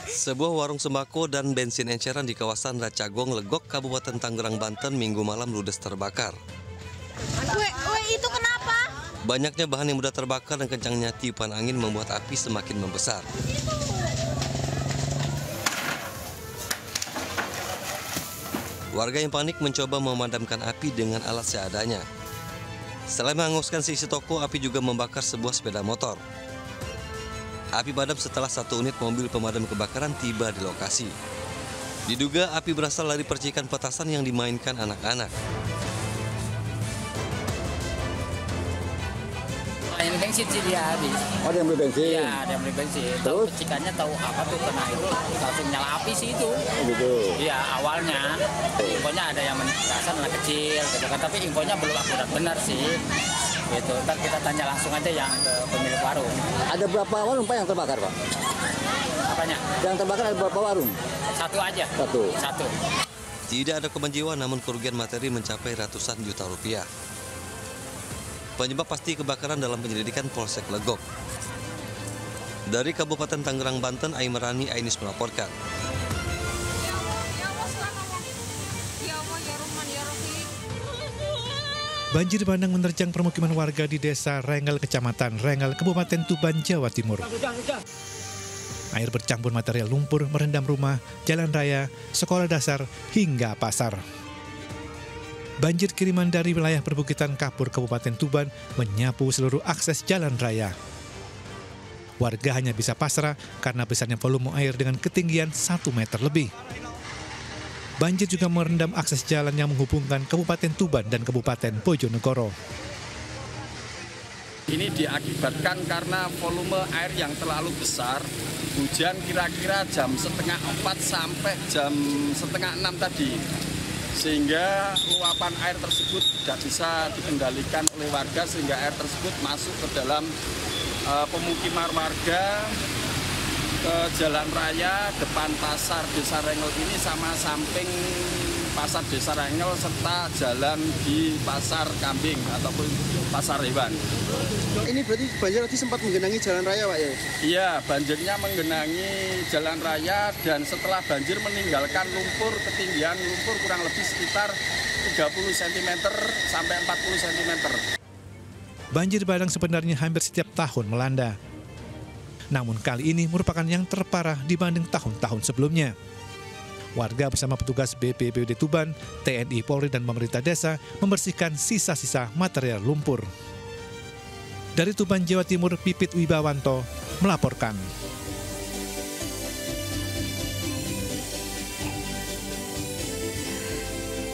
Sebuah warung sembako dan bensin enceran di kawasan Racagong, Legok, Kabupaten Tangerang, Banten, Minggu malam ludes terbakar. Itu kenapa? Banyaknya bahan yang mudah terbakar dan kencangnya tiupan angin membuat api semakin membesar. Warga yang panik mencoba memadamkan api dengan alat seadanya. Selain menghanguskan seisi toko, api juga membakar sebuah sepeda motor. Api padam setelah satu unit mobil pemadam kebakaran tiba di lokasi. Diduga api berasal dari percikan petasan yang dimainkan anak-anak. Main bensin sih dia habis. Oh, ada yang beli bensin? Iya, ada yang beli bensin. Tahu percikannya, tahu apa tuh, kena itu langsung nyala api sih itu. Gitu. Iya, awalnya. Infonya ada yang merasa anak kecil, gitu kan. Tapi infonya belum akurat benar sih. Gitu. Ntar kita tanya langsung aja yang ke pemilik warung. Ada berapa warung Pak yang terbakar Pak? Apanya? Yang terbakar ada berapa warung? Satu aja. Satu. Tidak ada korban jiwa, namun kerugian materi mencapai ratusan juta rupiah. Penyebab pasti kebakaran dalam penyelidikan Polsek Legok. Dari Kabupaten Tangerang, Banten, Aimerani Ainis melaporkan. Banjir bandang menerjang permukiman warga di Desa Rengel, Kecamatan Rengel, Kabupaten Tuban, Jawa Timur. Air bercampur material lumpur merendam rumah, jalan raya, sekolah dasar, hingga pasar. Banjir kiriman dari wilayah perbukitan Kapur, Kabupaten Tuban menyapu seluruh akses jalan raya. Warga hanya bisa pasrah karena besarnya volume air dengan ketinggian 1 meter lebih. Banjir juga merendam akses jalan yang menghubungkan Kabupaten Tuban dan Kabupaten Bojonegoro. Ini diakibatkan karena volume air yang terlalu besar. Hujan kira-kira jam 3:30 sampai jam 5:30 tadi. Sehingga luapan air tersebut tidak bisa dikendalikan oleh warga, sehingga air tersebut masuk ke dalam pemukiman warga, ke jalan raya, depan pasar Desa Rengel ini sama samping pasar Desa Rengel, serta jalan di pasar kambing ataupun pasar hewan. Ini berarti banjir tadi sempat menggenangi jalan raya Pak ya? Iya, banjirnya menggenangi jalan raya dan setelah banjir meninggalkan lumpur, ketinggian lumpur kurang lebih sekitar 30 cm sampai 40 cm. Banjir bandang sebenarnya hampir setiap tahun melanda. Namun kali ini merupakan yang terparah dibanding tahun-tahun sebelumnya. Warga bersama petugas BPBD Tuban, TNI, Polri, dan pemerintah desa membersihkan sisa-sisa material lumpur. Dari Tuban, Jawa Timur, Pipit Wibawanto melaporkan.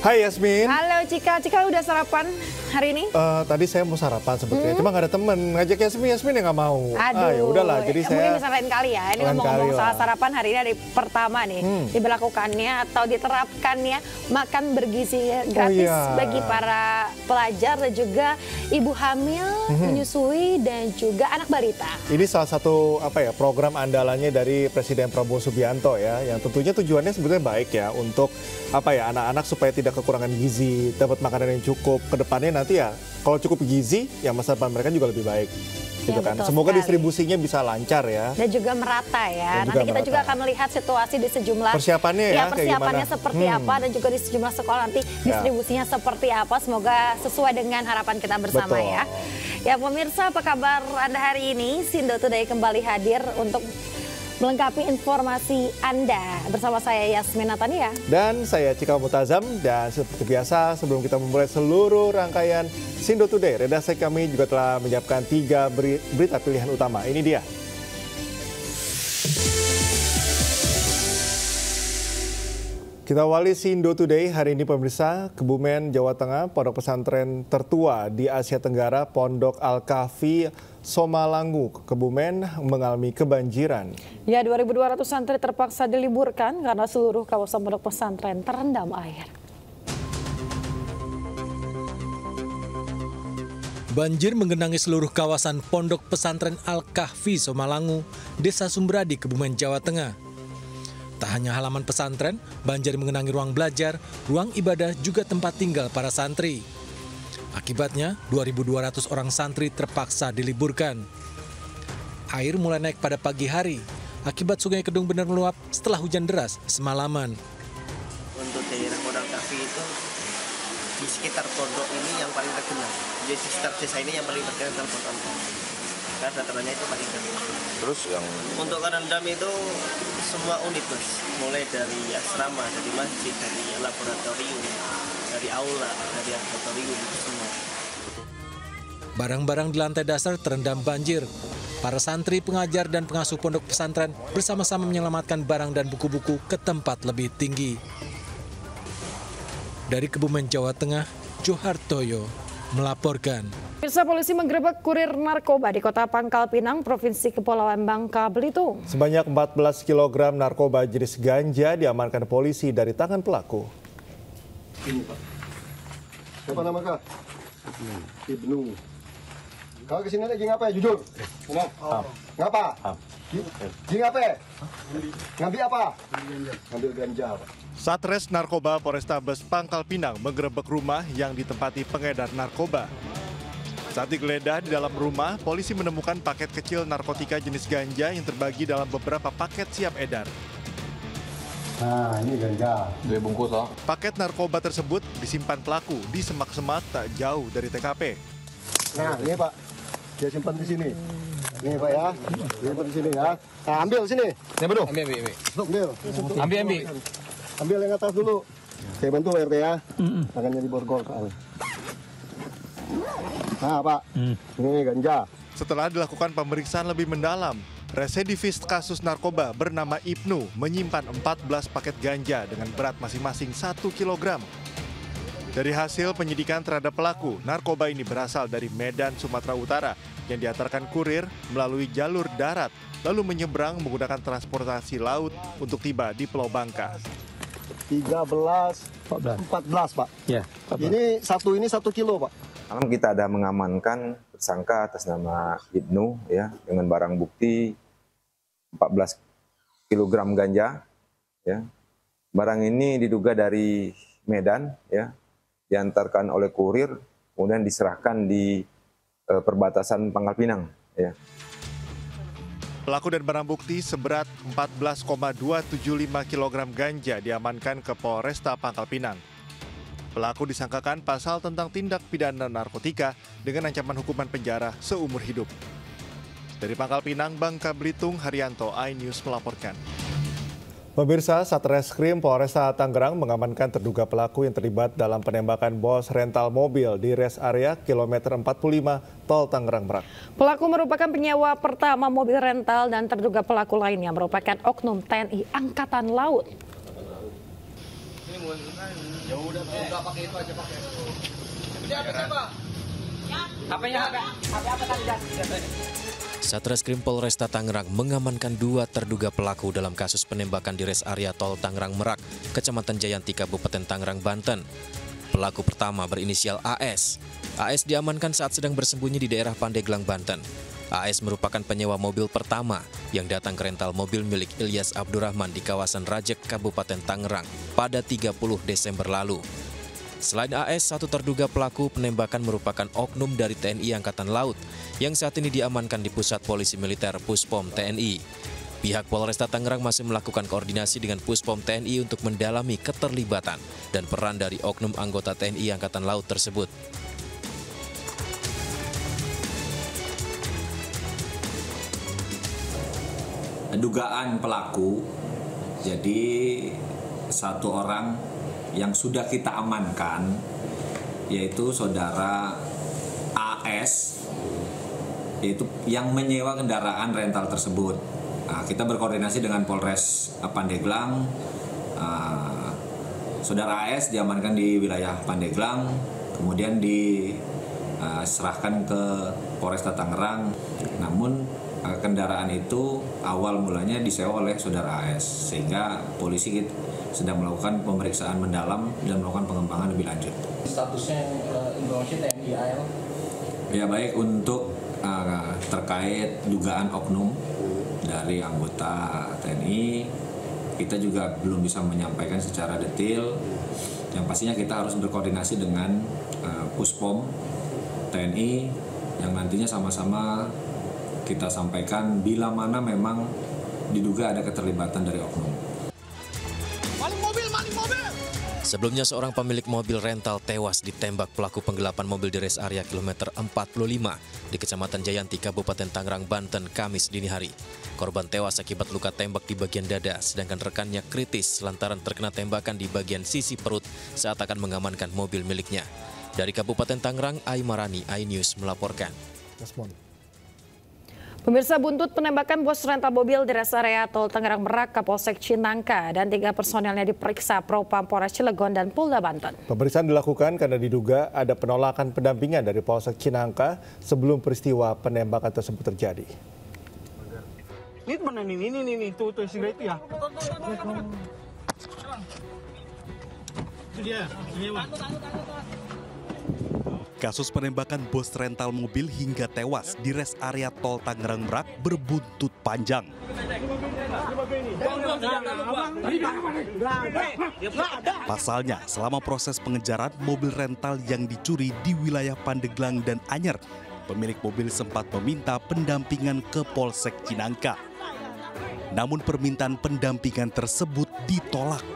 Hai Yasmin. Halo Cika, Cika udah sarapan hari ini? Tadi saya mau sarapan sebetulnya, cuma nggak ada temen. Ngajak Yasmin yang nggak mau. Aduh, ya udahlah. Jadi mungkin bisa lain kali ya. Ini ngomong-ngomong soal sarapan, hari ini hari pertama nih diberlakukannya atau diterapkannya makan bergizi gratis bagi para pelajar dan juga ibu hamil, menyusui dan juga anak balita. Ini salah satu program andalannya dari Presiden Prabowo Subianto ya, yang tentunya tujuannya sebetulnya baik ya untuk anak-anak supaya tidak kekurangan gizi, dapat makanan yang cukup. Kedepannya nanti ya kalau cukup gizi ya masa depan mereka juga lebih baik gitu kan. Semoga distribusinya bisa lancar ya. Dan juga merata ya. Nanti kita juga akan melihat situasi di sejumlah persiapannya seperti apa, dan juga di sejumlah sekolah nanti distribusinya seperti apa. Semoga sesuai dengan harapan kita bersama ya. Ya pemirsa, apa kabar Anda hari ini? Sindo Today kembali hadir untuk melengkapi informasi Anda bersama saya Yasmin Natania dan saya Cika Mutazam. Dan seperti biasa sebelum kita memulai seluruh rangkaian Sindo Today, redaksi kami juga telah menyiapkan 3 berita pilihan utama. Ini dia. Kita awali Sindo Today hari ini pemirsa. Kebumen, Jawa Tengah, pondok pesantren tertua di Asia Tenggara, Pondok Al-Kahfi Somalangu, Kebumen mengalami kebanjiran. Ya, 2.200 santri terpaksa diliburkan karena seluruh kawasan pondok pesantren terendam air. Banjir menggenangi seluruh kawasan pondok pesantren Al-Kahfi Somalangu, Desa Sumberadi, Kebumen, Jawa Tengah. Tak hanya halaman pesantren, banjir mengenangi ruang belajar, ruang ibadah, juga tempat tinggal para santri. Akibatnya, 2.200 orang santri terpaksa diliburkan. Air mulai naik pada pagi hari akibat Sungai Kedung benar meluap setelah hujan deras semalaman. Untuk daerah Kodang Kafi itu di sekitar pondok ini yang paling tergenang. Jadi di sekitar desa ini yang paling tergenang dalam pondok. Karena datarannya itu paling tergenang. Terus yang untuk kerendam itu semua unit Mas, mulai dari asrama, dari masjid, dari laboratorium, dari aula, dari laboratorium itu semua. Barang-barang di lantai dasar terendam banjir. Para santri, pengajar, dan pengasuh pondok pesantren bersama-sama menyelamatkan barang dan buku-buku ke tempat lebih tinggi. Dari Kebumen, Jawa Tengah, Johartoyo melaporkan. Pemirsa, polisi menggerebek kurir narkoba di Kota Pangkal Pinang, Provinsi Kepulauan Bangka Belitung. Sebanyak 14 kg narkoba jenis ganja diamankan polisi dari tangan pelaku. Ini Pak. Siapa nama kau? Ibnu. Kau kesini lagi ngapa ya? Jujur. Ngomong. Ngapa? Ji ngapa? Ngambil apa? Ngambil ganja Pak. Satres Narkoba Polrestabes Pangkal Pinang menggerebek rumah yang ditempati pengedar narkoba. Saat digeledah di dalam rumah, polisi menemukan paket kecil narkotika jenis ganja yang terbagi dalam beberapa paket siap edar. Nah, ini ganja. 2 bungkus loh. Paket narkoba tersebut disimpan pelaku di semak-semak tak jauh dari TKP. Nah, ini Pak. Dia simpan di sini. Nih Pak ya. Simpan di sini ya. Nah, ambil sini. Ini betul. Ambil. Ambil yang atas dulu. Saya bantu RT ya. Tangannya diborgol soalnya. Nah Pak, ini ganja. Setelah dilakukan pemeriksaan lebih mendalam, residivis kasus narkoba bernama Ibnu menyimpan 14 paket ganja dengan berat masing-masing 1 kg. Dari hasil penyidikan terhadap pelaku, narkoba ini berasal dari Medan, Sumatera Utara yang diantarkan kurir melalui jalur darat, lalu menyeberang menggunakan transportasi laut untuk tiba di Pulau Bangka. 14 Pak. Ya, 14. Ini 1 kilo Pak. Malam kita ada mengamankan tersangka atas nama Ibnu ya dengan barang bukti 14 kg ganja ya. Barang ini diduga dari Medan ya, diantarkan oleh kurir kemudian diserahkan di perbatasan Pangkal Pinang ya. Pelaku dan barang bukti seberat 14,275 kg ganja diamankan ke Polresta Pangkal Pinang. Pelaku disangkakan pasal tentang tindak pidana narkotika dengan ancaman hukuman penjara seumur hidup. Dari Pangkal Pinang, Bangka Belitung, Haryanto, iNews melaporkan. Pemirsa, Satreskrim Polresta Tangerang mengamankan terduga pelaku yang terlibat dalam penembakan bos rental mobil di rest area kilometer 45 Tol Tangerang Merak. Pelaku merupakan penyewa pertama mobil rental dan terduga pelaku lainnya merupakan oknum TNI Angkatan Laut. Ya udah pakai itu aja pakai. Siapa? HP-nya apa tadi? Satreskrim Polresta Tangerang mengamankan 2 terduga pelaku dalam kasus penembakan di rest area Tol Tangerang Merak, Kecamatan Jayanti, Kabupaten Tangerang, Banten. Pelaku pertama berinisial AS. AS diamankan saat sedang bersembunyi di daerah Pandeglang, Banten. AS merupakan penyewa mobil pertama yang datang ke rental mobil milik Ilyas Abdurrahman di kawasan Rajek, Kabupaten Tangerang pada 30 Desember lalu. Selain AS, satu terduga pelaku penembakan merupakan oknum dari TNI Angkatan Laut yang saat ini diamankan di Pusat Polisi Militer Puspom TNI. Pihak Polresta Tangerang masih melakukan koordinasi dengan Puspom TNI untuk mendalami keterlibatan dan peran dari oknum anggota TNI Angkatan Laut tersebut. Dugaan pelaku, jadi satu orang yang sudah kita amankan, yaitu saudara AS, yaitu yang menyewa kendaraan rental tersebut. Nah, kita berkoordinasi dengan Polres Pandeglang. Saudara AS diamankan di wilayah Pandeglang, kemudian diserahkan ke Polresta Tangerang. Namun kendaraan itu awal mulanya disewa oleh saudara AS, sehingga polisi sedang melakukan pemeriksaan mendalam dan melakukan pengembangan lebih lanjut. Statusnya informasi TNI AL? Ya, baik untuk terkait dugaan oknum dari anggota TNI, kita juga belum bisa menyampaikan secara detail. Yang pastinya kita harus berkoordinasi dengan Puspom TNI yang nantinya sama-sama kita sampaikan bila mana memang diduga ada keterlibatan dari oknum. Maling mobil! Sebelumnya seorang pemilik mobil rental tewas ditembak pelaku penggelapan mobil di res area kilometer 45 di Kecamatan Jayanti, Kabupaten Tangerang, Banten, Kamis dini hari. Korban tewas akibat luka tembak di bagian dada, sedangkan rekannya kritis lantaran terkena tembakan di bagian sisi perut saat akan mengamankan mobil miliknya. Dari Kabupaten Tangerang, Aimarani, iNews melaporkan. Pemirsa, buntut penembakan bos rental mobil di res area tol Tangerang Merak, Kapolsek Cinangka, dan 3 personelnya diperiksa Propam Polres Cilegon dan Polda Banten. Pemeriksaan dilakukan karena diduga ada penolakan pendampingan dari Polsek Cinangka sebelum peristiwa penembakan tersebut terjadi. Ini teman ini tuh singgah itu ya. Itu dia, Kasus penembakan bos rental mobil hingga tewas di res area tol Tangerang Merak berbuntut panjang. Pasalnya, selama proses pengejaran mobil rental yang dicuri di wilayah Pandeglang dan Anyer, pemilik mobil sempat meminta pendampingan ke Polsek Cinangka. Namun permintaan pendampingan tersebut ditolak.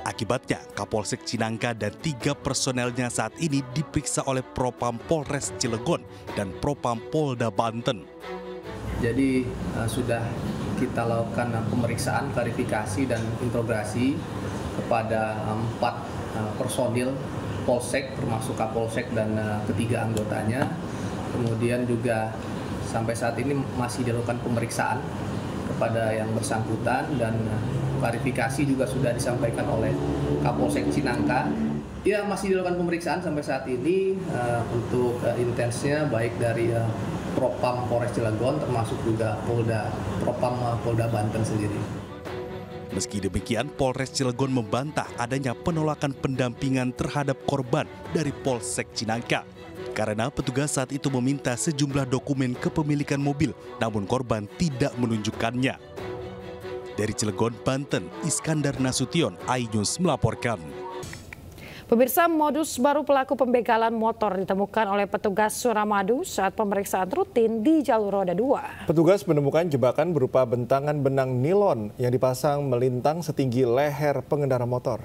Akibatnya, Kapolsek Cinangka dan 3 personelnya saat ini diperiksa oleh Propam Polres Cilegon dan Propam Polda Banten. Jadi sudah kita lakukan pemeriksaan, klarifikasi dan interogasi kepada 4 personil Polsek termasuk Kapolsek dan ketiga anggotanya. Kemudian juga sampai saat ini masih dilakukan pemeriksaan kepada yang bersangkutan dan klarifikasi juga sudah disampaikan oleh Kapolsek Cinangka. Ya, masih dilakukan pemeriksaan sampai saat ini untuk intensnya baik dari Propam Polres Cilegon termasuk juga Propam Polda Banten sendiri. Meski demikian, Polres Cilegon membantah adanya penolakan pendampingan terhadap korban dari Polsek Cinangka. Karena petugas saat itu meminta sejumlah dokumen kepemilikan mobil, namun korban tidak menunjukkannya. Dari Cilegon, Banten, Iskandar Nasution, iNews melaporkan. Pemirsa, modus baru pelaku pembegalan motor ditemukan oleh petugas Suramadu saat pemeriksaan rutin di jalur roda 2. Petugas menemukan jebakan berupa bentangan benang nilon yang dipasang melintang setinggi leher pengendara motor.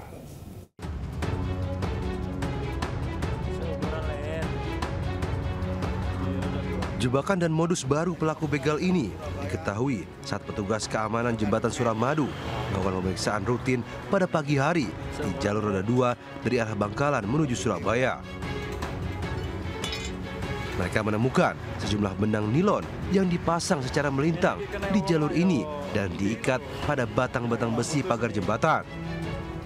Jebakan dan modus baru pelaku begal ini diketahui saat petugas keamanan jembatan Suramadu melakukan pemeriksaan rutin pada pagi hari di jalur roda 2 dari arah Bangkalan menuju Surabaya. Mereka menemukan sejumlah benang nilon yang dipasang secara melintang di jalur ini dan diikat pada batang-batang besi pagar jembatan.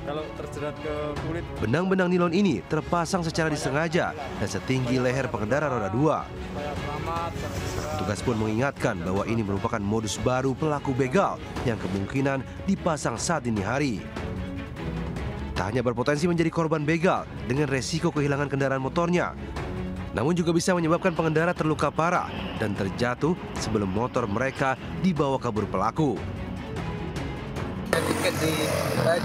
Kalau terjerat ke kulit. Benang-benang nilon ini terpasang secara disengaja dan setinggi leher pengendara roda 2. Petugas pun mengingatkan bahwa ini merupakan modus baru pelaku begal yang kemungkinan dipasang saat dini hari. Tak hanya berpotensi menjadi korban begal dengan resiko kehilangan kendaraan motornya, namun juga bisa menyebabkan pengendara terluka parah dan terjatuh sebelum motor mereka dibawa kabur pelaku. Tiket di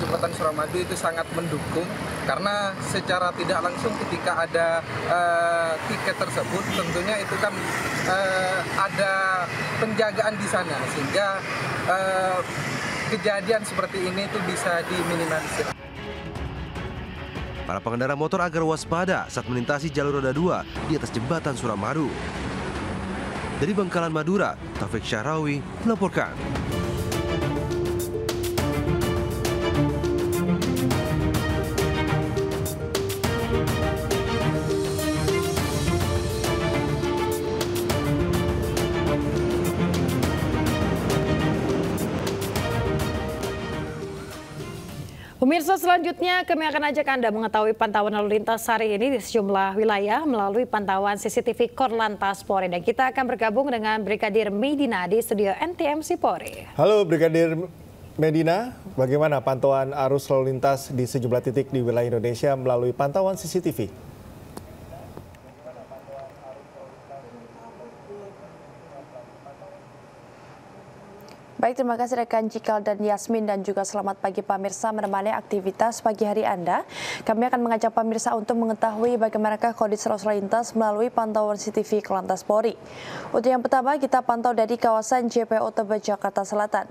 jembatan Suramadu itu sangat mendukung karena secara tidak langsung ketika ada tiket tersebut tentunya itu kan ada penjagaan di sana sehingga kejadian seperti ini itu bisa diminimalisir. Para pengendara motor agar waspada saat melintasi jalur roda 2 di atas jembatan Suramadu. Dari Bangkalan, Madura, Taufik Syahrawi melaporkan. Pemirsa, selanjutnya kami akan ajak Anda mengetahui pantauan lalu lintas hari ini di sejumlah wilayah melalui pantauan CCTV Korlantas Polri. Dan kita akan bergabung dengan Brigadir Medina di studio NTMC Polri. Halo Brigadir Medina, bagaimana pantauan arus lalu lintas di sejumlah titik di wilayah Indonesia melalui pantauan CCTV? Baik, terima kasih rekan Cikal dan Yasmin, dan juga selamat pagi pemirsa menemani aktivitas pagi hari Anda. Kami akan mengajak pemirsa untuk mengetahui bagaimana kondisi arus lintas melalui pantauan CCTV Korlantas Polri. Untuk yang pertama, kita pantau dari kawasan JPO Tebet, Jakarta Selatan,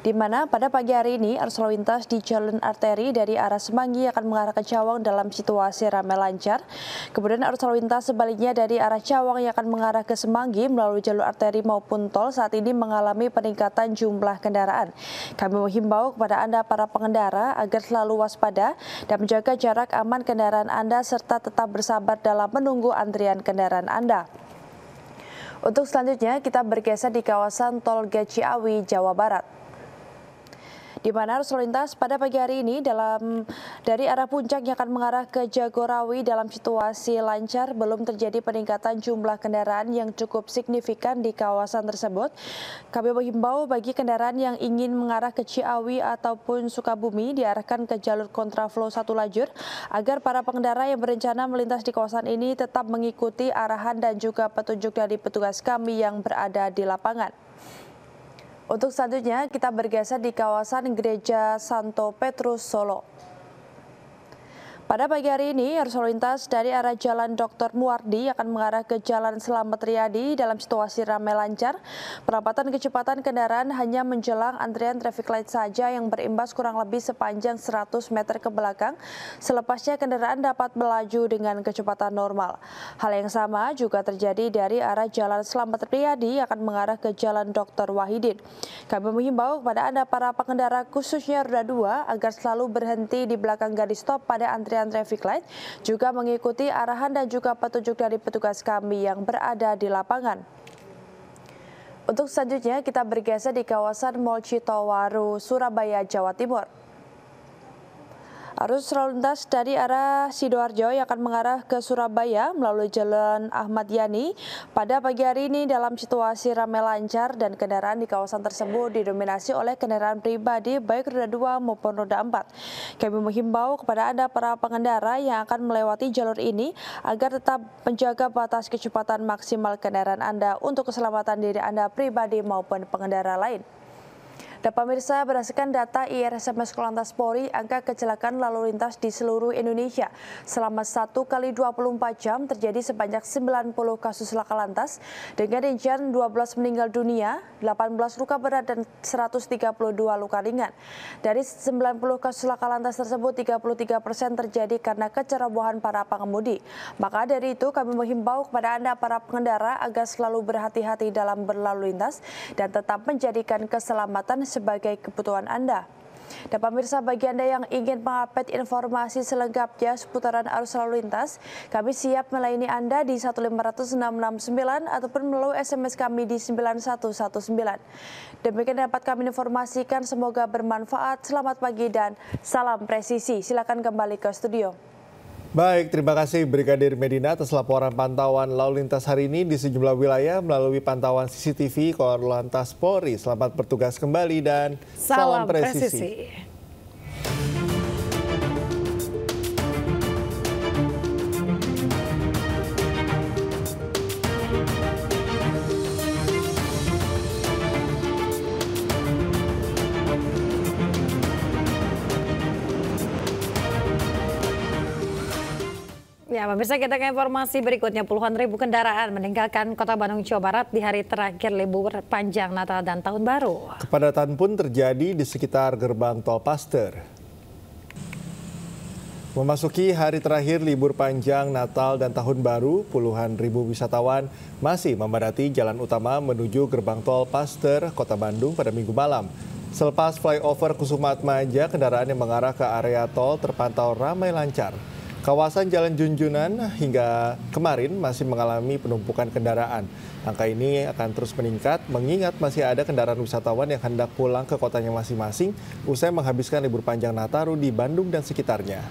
di mana pada pagi hari ini arus lalu lintas di jalur arteri dari arah Semanggi akan mengarah ke Cawang dalam situasi ramai lancar. Kemudian arus lalu lintas sebaliknya dari arah Cawang yang akan mengarah ke Semanggi melalui jalur arteri maupun tol saat ini mengalami peningkatan jumlah kendaraan. Kami menghimbau kepada Anda para pengendara agar selalu waspada dan menjaga jarak aman kendaraan Anda serta tetap bersabar dalam menunggu antrian kendaraan Anda. Untuk selanjutnya kita bergeser di kawasan Tol Gate Ciawi, Jawa Barat, di mana arus lalu lintas pada pagi hari ini dari arah puncak yang akan mengarah ke Jagorawi dalam situasi lancar, belum terjadi peningkatan jumlah kendaraan yang cukup signifikan di kawasan tersebut. Kami menghimbau bagi kendaraan yang ingin mengarah ke Ciawi ataupun Sukabumi diarahkan ke jalur kontraflow satu lajur agar para pengendara yang berencana melintas di kawasan ini tetap mengikuti arahan dan juga petunjuk dari petugas kami yang berada di lapangan. Untuk selanjutnya kita bergeser di kawasan Gereja Santo Petrus, Solo. Pada pagi hari ini arus lalu lintas dari arah Jalan Dr. Muardi akan mengarah ke Jalan Selamat Riyadi dalam situasi ramai lancar. Perapatan kecepatan kendaraan hanya menjelang antrian traffic light saja yang berimbas kurang lebih sepanjang 100 meter ke belakang. Selepasnya kendaraan dapat melaju dengan kecepatan normal. Hal yang sama juga terjadi dari arah Jalan Selamat Riyadi akan mengarah ke Jalan Dr. Wahidin. Kami menghimbau kepada Anda para pengendara khususnya roda 2 agar selalu berhenti di belakang garis stop pada antrian traffic light, juga mengikuti arahan dan juga petunjuk dari petugas kami yang berada di lapangan. Untuk selanjutnya kita bergeser di kawasan Mall Citowaru, Surabaya, Jawa Timur. Arus lalu lintas dari arah Sidoarjo yang akan mengarah ke Surabaya melalui Jalan Ahmad Yani pada pagi hari ini dalam situasi ramai lancar dan kendaraan di kawasan tersebut didominasi oleh kendaraan pribadi baik roda 2 maupun roda 4. Kami menghimbau kepada Anda para pengendara yang akan melewati jalur ini agar tetap menjaga batas kecepatan maksimal kendaraan Anda untuk keselamatan diri Anda pribadi maupun pengendara lain. Dan pemirsa, berdasarkan data IRSMS Korlantas Polri, angka kecelakaan lalu lintas di seluruh Indonesia selama 1 kali 24 jam terjadi sebanyak 90 kasus laka lantas dengan rincian 12 meninggal dunia, 18 luka berat dan 132 luka ringan. Dari 90 kasus laka lantas tersebut, 33% terjadi karena kecerobohan para pengemudi. Maka dari itu kami menghimbau kepada Anda para pengendara agar selalu berhati-hati dalam berlalu lintas dan tetap menjadikan keselamatan sebagai kebutuhan Anda. Dan pemirsa, bagi Anda yang ingin mengupdate informasi selengkapnya seputaran arus lalu lintas, kami siap melayani Anda di 15669 ataupun melalui SMS kami di 9119. Demikian dapat kami informasikan, semoga bermanfaat. Selamat pagi dan salam presisi. Silakan kembali ke studio. Baik, terima kasih Brigadir Medina atas laporan pantauan lalu lintas hari ini di sejumlah wilayah melalui pantauan CCTV Korlantas Polri. Selamat bertugas kembali dan salam presisi. Ya, pemirsa, kita ke informasi berikutnya. Puluhan ribu kendaraan meninggalkan Kota Bandung, Jawa Barat di hari terakhir libur panjang Natal dan Tahun Baru. Kepadatan pun terjadi di sekitar gerbang tol Paster. Memasuki hari terakhir libur panjang Natal dan Tahun Baru, puluhan ribu wisatawan masih memadati jalan utama menuju gerbang tol Paster, Kota Bandung pada Minggu malam. Selepas flyover Kusumaatmaja, kendaraan yang mengarah ke area tol terpantau ramai lancar. Kawasan Jalan Junjunan hingga kemarin masih mengalami penumpukan kendaraan. Angka ini akan terus meningkat mengingat masih ada kendaraan wisatawan yang hendak pulang ke kotanya masing-masing usai menghabiskan libur panjang Nataru di Bandung dan sekitarnya.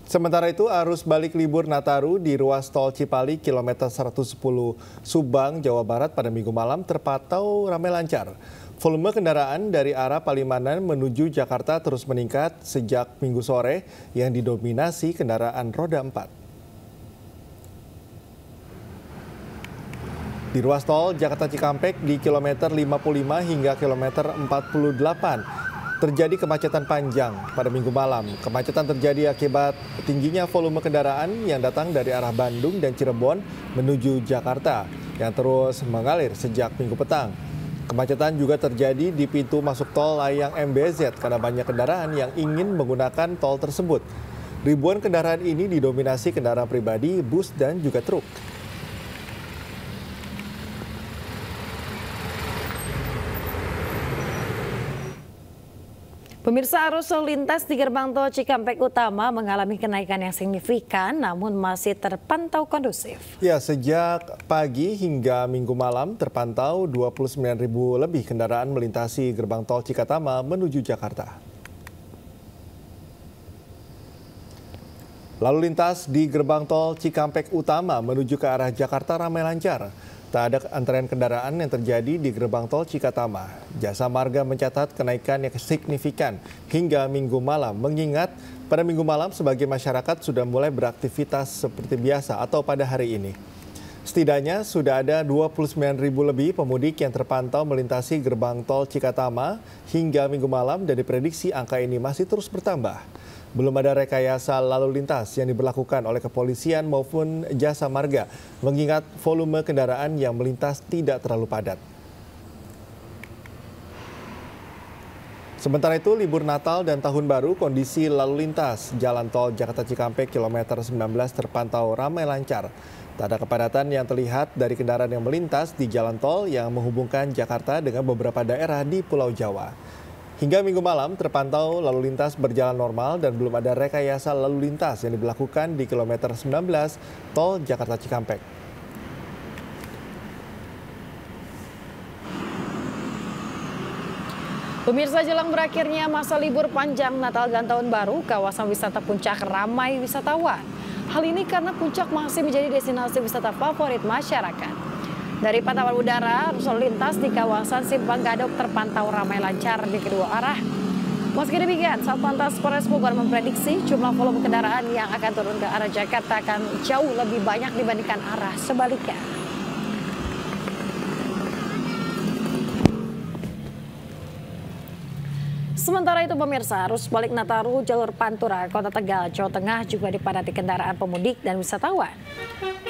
Sementara itu, arus balik libur Nataru di ruas tol Cipali kilometer 110 Subang, Jawa Barat pada Minggu malam terpantau ramai lancar. Volume kendaraan dari arah Palimanan menuju Jakarta terus meningkat sejak Minggu sore yang didominasi kendaraan roda 4. Di ruas tol Jakarta Cikampek di kilometer 55 hingga kilometer 48 terjadi kemacetan panjang pada Minggu malam. Kemacetan terjadi akibat tingginya volume kendaraan yang datang dari arah Bandung dan Cirebon menuju Jakarta yang terus mengalir sejak Minggu petang. Kemacetan juga terjadi di pintu masuk tol layang MBZ karena banyak kendaraan yang ingin menggunakan tol tersebut. Ribuan kendaraan ini didominasi kendaraan pribadi, bus, dan juga truk. Pemirsa, arus lalu lintas di gerbang tol Cikampek Utama mengalami kenaikan yang signifikan namun masih terpantau kondusif. Ya, sejak pagi hingga Minggu malam terpantau 29.000 lebih kendaraan melintasi gerbang tol Cikatama menuju Jakarta. Lalu lintas di gerbang tol Cikampek Utama menuju ke arah Jakarta ramai lancar. Tak ada antrean kendaraan yang terjadi di gerbang tol Cikatama. Jasa Marga mencatat kenaikan yang signifikan hingga Minggu malam, mengingat pada Minggu malam sebagian masyarakat sudah mulai beraktivitas seperti biasa atau pada hari ini. Setidaknya sudah ada 29.000 lebih pemudik yang terpantau melintasi gerbang tol Cikatama hingga Minggu malam dan diprediksi angka ini masih terus bertambah. Belum ada rekayasa lalu lintas yang diberlakukan oleh kepolisian maupun jasa marga, mengingat volume kendaraan yang melintas tidak terlalu padat. Sementara itu, libur Natal dan Tahun Baru, kondisi lalu lintas Jalan Tol Jakarta Cikampek kilometer 19 terpantau ramai lancar. Tak ada kepadatan yang terlihat dari kendaraan yang melintas di jalan tol yang menghubungkan Jakarta dengan beberapa daerah di Pulau Jawa. Hingga Minggu malam terpantau lalu lintas berjalan normal dan belum ada rekayasa lalu lintas yang diberlakukan di kilometer 19 tol Jakarta Cikampek. Pemirsa, jelang berakhirnya masa libur panjang Natal dan Tahun Baru, kawasan wisata Puncak ramai wisatawan. Hal ini karena Puncak masih menjadi destinasi wisata favorit masyarakat. Dari pantauan udara, arus lalu lintas di kawasan Simpang Gadok terpantau ramai lancar di kedua arah. Meski demikian, Satlantas Polres Bogor memprediksi jumlah volume kendaraan yang akan turun ke arah Jakarta akan jauh lebih banyak dibandingkan arah sebaliknya. Sementara itu pemirsa, arus balik Nataru jalur Pantura, Kota Tegal, Jawa Tengah juga dipadati kendaraan pemudik dan wisatawan.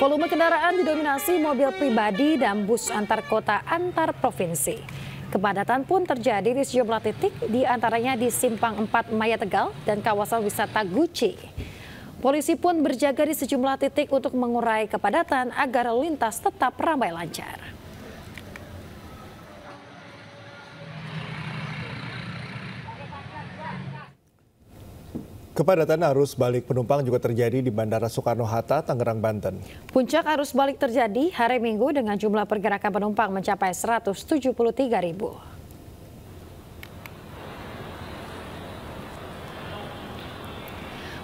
Volume kendaraan didominasi mobil pribadi dan bus antar kota antar provinsi. Kepadatan pun terjadi di sejumlah titik, di antaranya di Simpang 4 Maya Tegal dan kawasan wisata Guci. Polisi pun berjaga di sejumlah titik untuk mengurai kepadatan agar lalu lintas tetap ramai lancar. Kepadatan arus balik penumpang juga terjadi di Bandara Soekarno-Hatta, Tangerang, Banten. Puncak arus balik terjadi hari Minggu dengan jumlah pergerakan penumpang mencapai 173.000.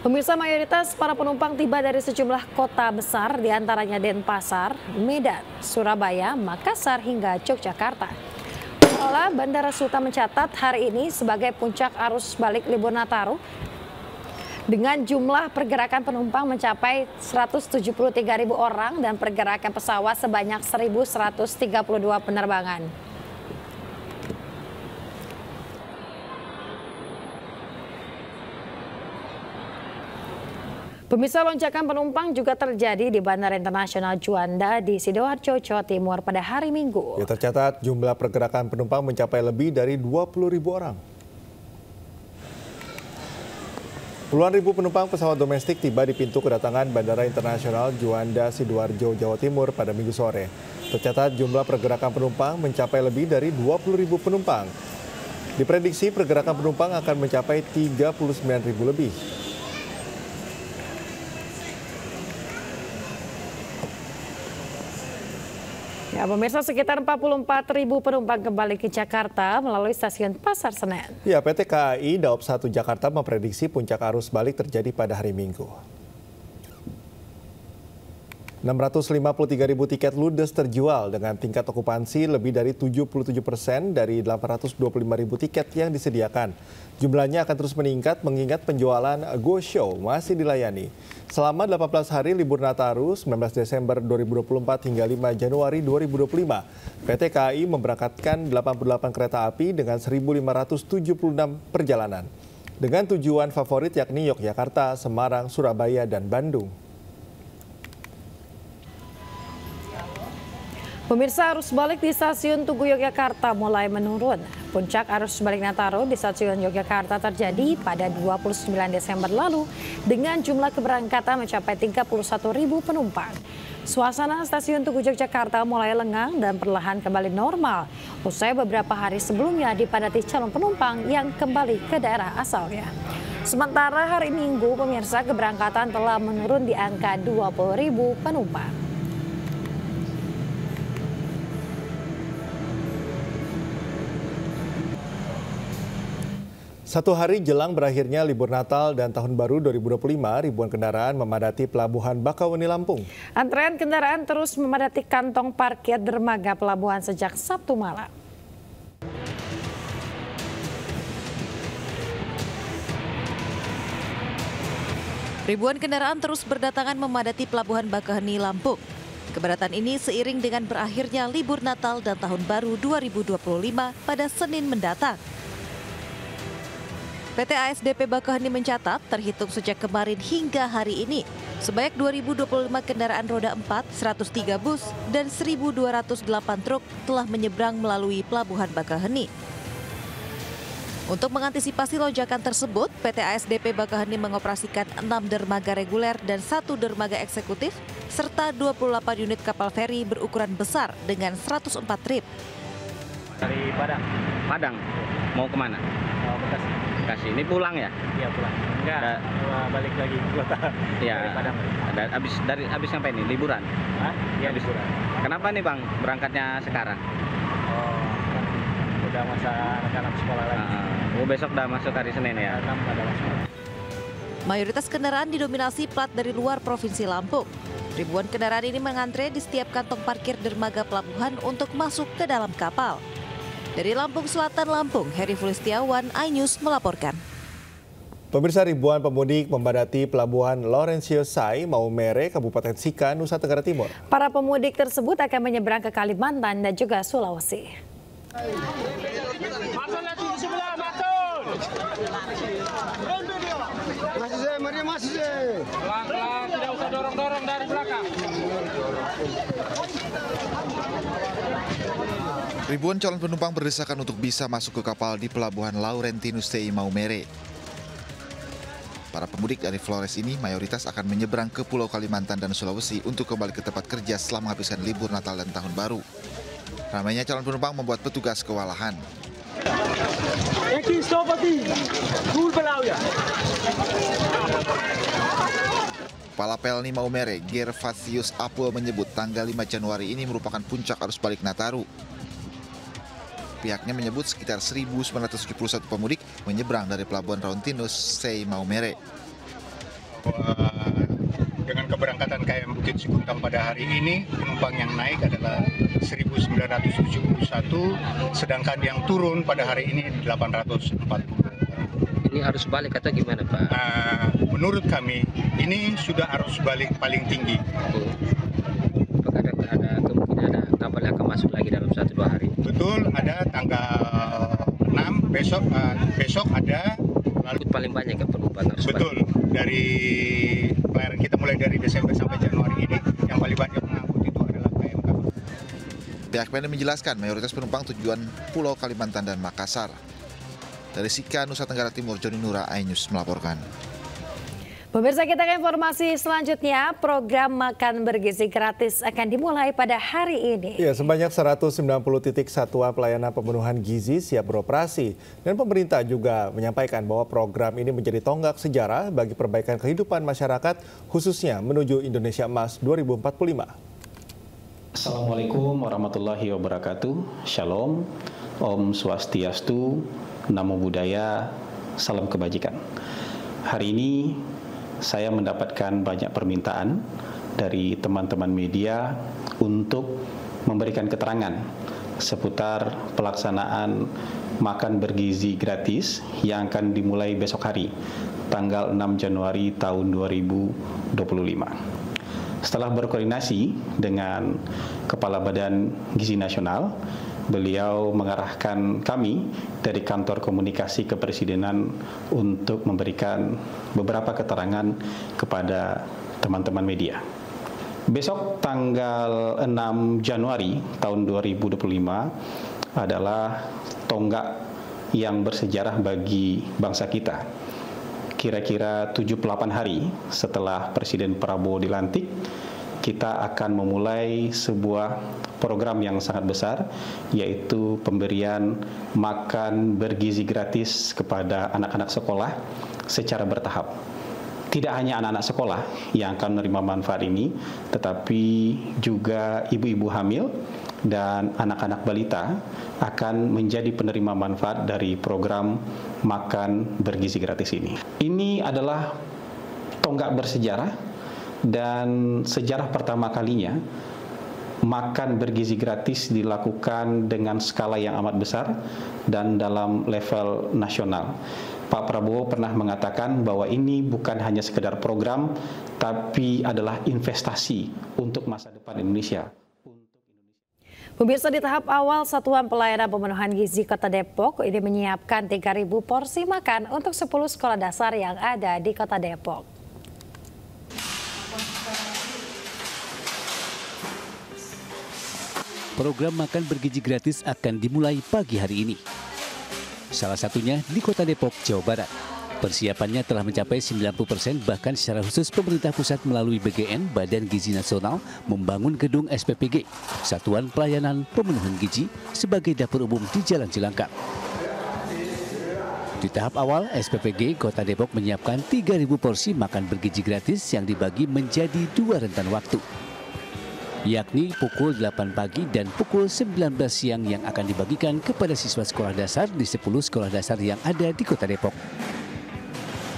Pemirsa, mayoritas para penumpang tiba dari sejumlah kota besar, diantaranya Denpasar, Medan, Surabaya, Makassar, hingga Yogyakarta. Pengelola Bandara Suta mencatat hari ini sebagai puncak arus balik libur Nataru, dengan jumlah pergerakan penumpang mencapai 173.000 orang dan pergerakan pesawat sebanyak 1.132 penerbangan. Pemirsa, lonjakan penumpang juga terjadi di Bandara Internasional Juanda di Sidoarjo, Jawa Timur pada hari Minggu. Ya, tercatat jumlah pergerakan penumpang mencapai lebih dari 20.000 orang. Puluhan ribu penumpang pesawat domestik tiba di pintu kedatangan Bandara Internasional Juanda Sidoarjo, Jawa Timur pada Minggu sore. Tercatat jumlah pergerakan penumpang mencapai lebih dari 20.000 penumpang. Diprediksi pergerakan penumpang akan mencapai 39.000 lebih. Ya, pemirsa, sekitar 44.000 penumpang kembali ke Jakarta melalui stasiun Pasar Senen. Ya, PT KAI Daob 1 Jakarta memprediksi puncak arus balik terjadi pada hari Minggu. 653.000 tiket ludes terjual dengan tingkat okupansi lebih dari 77% dari 825.000 tiket yang disediakan. Jumlahnya akan terus meningkat mengingat penjualan Go Show masih dilayani. Selama 18 hari libur Nataru 19 Desember 2024 hingga 5 Januari 2025, PT KAI memberangkatkan 88 kereta api dengan 1.576 perjalanan. Dengan tujuan favorit yakni Yogyakarta, Semarang, Surabaya, dan Bandung. Pemirsa, arus balik di stasiun Tugu Yogyakarta mulai menurun. Puncak arus balik Nataru di stasiun Yogyakarta terjadi pada 29 Desember lalu dengan jumlah keberangkatan mencapai 31.000 penumpang. Suasana stasiun Tugu Yogyakarta mulai lengang dan perlahan kembali normal. Usai beberapa hari sebelumnya dipadati calon penumpang yang kembali ke daerah asalnya. Sementara hari Minggu, pemirsa, keberangkatan telah menurun di angka 20.000 penumpang. Satu hari jelang berakhirnya libur Natal dan Tahun Baru 2025, ribuan kendaraan memadati Pelabuhan Bakauheni, Lampung. Antrean kendaraan terus memadati kantong parkir dermaga pelabuhan sejak Sabtu malam. Ribuan kendaraan terus berdatangan memadati Pelabuhan Bakauheni, Lampung. Kepadatan ini seiring dengan berakhirnya libur Natal dan Tahun Baru 2025 pada Senin mendatang. PT ASDP Bakauheni mencatat terhitung sejak kemarin hingga hari ini, sebanyak 2.025 kendaraan roda 4, 103 bus, dan 1.208 truk telah menyeberang melalui Pelabuhan Bakauheni. Untuk mengantisipasi lonjakan tersebut, PT ASDP Bakauheni mengoperasikan 6 dermaga reguler dan 1 dermaga eksekutif, serta 28 unit kapal feri berukuran besar dengan 104 trip. Dari Padang, mau kemana? Bekasi. Bekasi, ini pulang ya? Iya pulang. Enggak, balik lagi ke kota. Iya. Habis sampai ini liburan? Iya liburan. Kenapa nih Bang berangkatnya sekarang? Oh, udah masa anak-anak sekolah lagi. Besok udah masuk hari Senin ya? Mayoritas kendaraan didominasi plat dari luar Provinsi Lampung. Ribuan kendaraan ini mengantre di setiap kantong parkir dermaga pelabuhan untuk masuk ke dalam kapal. Dari Lampung Selatan, Lampung, Heri Fulistiawan, iNews melaporkan. Pemirsa, ribuan pemudik memadati Pelabuhan Laurencio Sai, Maumere, Kabupaten Sika, Nusa Tenggara Timur. Para pemudik tersebut akan menyeberang ke Kalimantan dan juga Sulawesi. Pelan-pelan, tidak usah dorong-dorong dari belakang. Ribuan calon penumpang berdesakan untuk bisa masuk ke kapal di Pelabuhan Laurentinus Sei Maumere. Para pemudik dari Flores ini mayoritas akan menyeberang ke Pulau Kalimantan dan Sulawesi untuk kembali ke tempat kerja setelah menghabiskan libur Natal dan Tahun Baru. Ramainya calon penumpang membuat petugas kewalahan. Kepala Pelni Maumere, Gervasius Apul menyebut tanggal 5 Januari ini merupakan puncak arus balik Nataru. Pihaknya menyebut sekitar 1.971 pemudik menyeberang dari Pelabuhan Laurentinus Sei Maumere. Dengan keberangkatan KM Bukit Sikuntang pada hari ini, penumpang yang naik adalah 1.971, sedangkan yang turun pada hari ini 840. Ini arus balik atau gimana Pak? Menurut kami, ini sudah arus balik paling tinggi. Apakah ada kemungkinan ada kapal yang akan masuk lagi dalam 1-2 hari? Betul, ada tanggal 6, besok ada. Lalu paling banyak ya penumpang arus balik? Betul, dari pelayaran kita mulai dari Desember sampai Januari ini, yang paling banyak mengangkut itu adalah KMK. Pihak PLN menjelaskan mayoritas penumpang tujuan Pulau Kalimantan dan Makassar. Dari Sika, Nusa Tenggara Timur, Joni Nura, iNews melaporkan. Pemirsa, kita ke informasi selanjutnya. Program makan bergizi gratis akan dimulai pada hari ini. Ya, sebanyak 190 titik satuan pelayanan pemenuhan gizi siap beroperasi. Dan pemerintah juga menyampaikan bahwa program ini menjadi tonggak sejarah bagi perbaikan kehidupan masyarakat, khususnya menuju Indonesia Emas 2045. Assalamualaikum warahmatullahi wabarakatuh. Shalom, Om Swastiastu, Namo Buddhaya, Salam Kebajikan. Hari ini saya mendapatkan banyak permintaan dari teman-teman media untuk memberikan keterangan seputar pelaksanaan makan bergizi gratis yang akan dimulai besok hari, tanggal 6 Januari tahun 2025. Setelah berkoordinasi dengan Kepala Badan Gizi Nasional, beliau mengarahkan kami dari Kantor Komunikasi Kepresidenan untuk memberikan beberapa keterangan kepada teman-teman media. Besok tanggal 6 Januari tahun 2025 adalah tonggak yang bersejarah bagi bangsa kita. Kira-kira 78 hari setelah Presiden Prabowo dilantik, kita akan memulai sebuah program yang sangat besar, yaitu pemberian makan bergizi gratis kepada anak-anak sekolah secara bertahap. Tidak hanya anak-anak sekolah yang akan menerima manfaat ini, tetapi juga ibu-ibu hamil dan anak-anak balita akan menjadi penerima manfaat dari program makan bergizi gratis ini. Ini adalah tonggak bersejarah dan sejarah pertama kalinya makan bergizi gratis dilakukan dengan skala yang amat besar dan dalam level nasional. Pak Prabowo pernah mengatakan bahwa ini bukan hanya sekedar program, tapi adalah investasi untuk masa depan Indonesia. Pemirsa, di tahap awal Satuan Pelayanan Pemenuhan Gizi Kota Depok ini menyiapkan 3.000 porsi makan untuk 10 sekolah dasar yang ada di Kota Depok. Program makan bergizi gratis akan dimulai pagi hari ini. Salah satunya di Kota Depok, Jawa Barat. Persiapannya telah mencapai 90%, bahkan secara khusus pemerintah pusat melalui BGN, Badan Gizi Nasional, membangun gedung SPPG, Satuan Pelayanan Pemenuhan Gizi, sebagai dapur umum di Jalan Cilangkap. Di tahap awal, SPPG Kota Depok menyiapkan 3.000 porsi makan bergizi gratis yang dibagi menjadi 2 rentan waktu, yakni pukul 8 pagi dan pukul 19 siang yang akan dibagikan kepada siswa sekolah dasar di 10 sekolah dasar yang ada di Kota Depok.